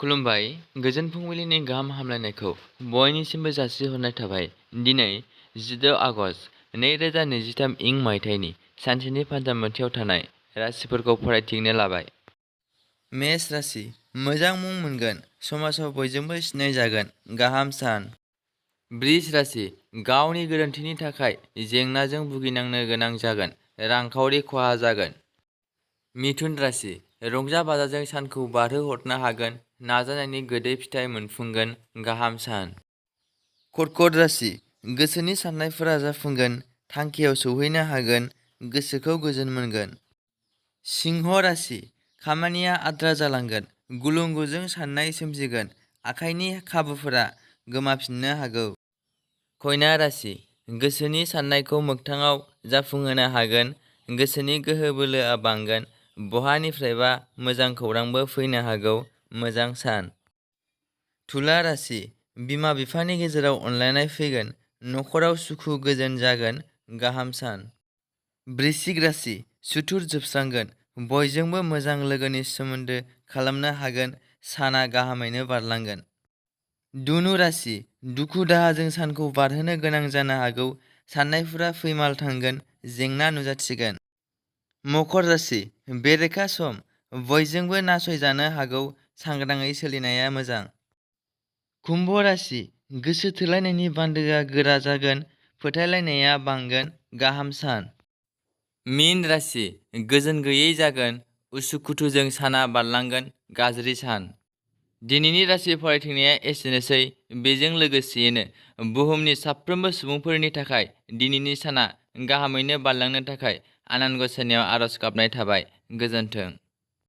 खुलुमबाय, गोजोन फुंबिलिनि गाहाम हामलायनायखौ बयनिसिमबो जासिहरनाय थाबाय। दिनै 16 आगस्ट 2023 इं मायथाइनि सानसेनि फान्जामुथियाव थानाय राशिफोरखौ फरायथिंनो लाबाय। मेष राशि, मोजां मुं मोनगोन, समाजाव बयजोंबो सिनायजागोन, गाहाम सान। बृष राशि, गावनि गोरोन्थिनि थाखाय जेंनाजों भुगिनांनो गोनां जागोन, रांखावरि खहा जागोन। मिथुन राशि, रंजा बाजाजों सानखौ बारहोहरनो हागोन, नाजानायनि गोदै फिथाइ मोनफुंगोन, गाहाम सान। कर्कट राशि, गोसोनि साननायफोरा जाफुंगोन, थांखियाव सौहैनो हागोन, गोसोखौ गोजोन मोनगोन। सिंह राशि, खामानिया आद्रा जालांगोन, गुलुं गुजुं साननाय सोमजिगोन, आखाइनि खाबुफोरा गोमाफिननो हागौ। कन्या राशि, गोसोनि साननायखौ मोगथाङाव जाफुंहोनो हागोन, गोसोनि गोहो बोलोआ बांगोन, बहानिफ्रायबा मोजां खौरांबो फैनो हागौ, मोजां सान। तुला राशि, बिमा बिफानि गेजेराव अनलायनाय फैगोन, नखराव सुखु गोजोन जागोन, गाहाम सान। वृश्चिक राशि, सुथुर जोबस्रांगोन, बयजोंबो मोजां लोगोनि सोमोन्दो खालामनो हागोन, साना गाहामैनो बारलांगोन। धनु राशि, दुखु दाहाजों सानखौ बारहोनो गोनां जानो हागौ, साननायफोरा फैमाल थांगोन, जेंना नुजाथिगोन। मकर राशि, बेरेखा सम, बयजोंबो नासयजानो हागौ, सांग्राङै सोलिनाया मोजां। कुम्भ राशि, गोसो थोलायनायनि बान्दोआ गोरा जागोन, फोथायलायनाया बांगोन, गाहाम सान। मीन राशि, गोजोन गैयै जागोन, उसुखुथुजों साना बारलांगोन, गाज्रि सान। दिनैनि राशि फरायथिंनाया एसेनोसै। बेजों लोगोसेयैनो बुहुमनि साफ्रोमबो सुबुंफोरनि थाखाय दिनैनि साना गाहामैनो बारलांनो थाखाय आनान गसाइनियाव आरज गाबनाय थाबाय। गोजोन्थों।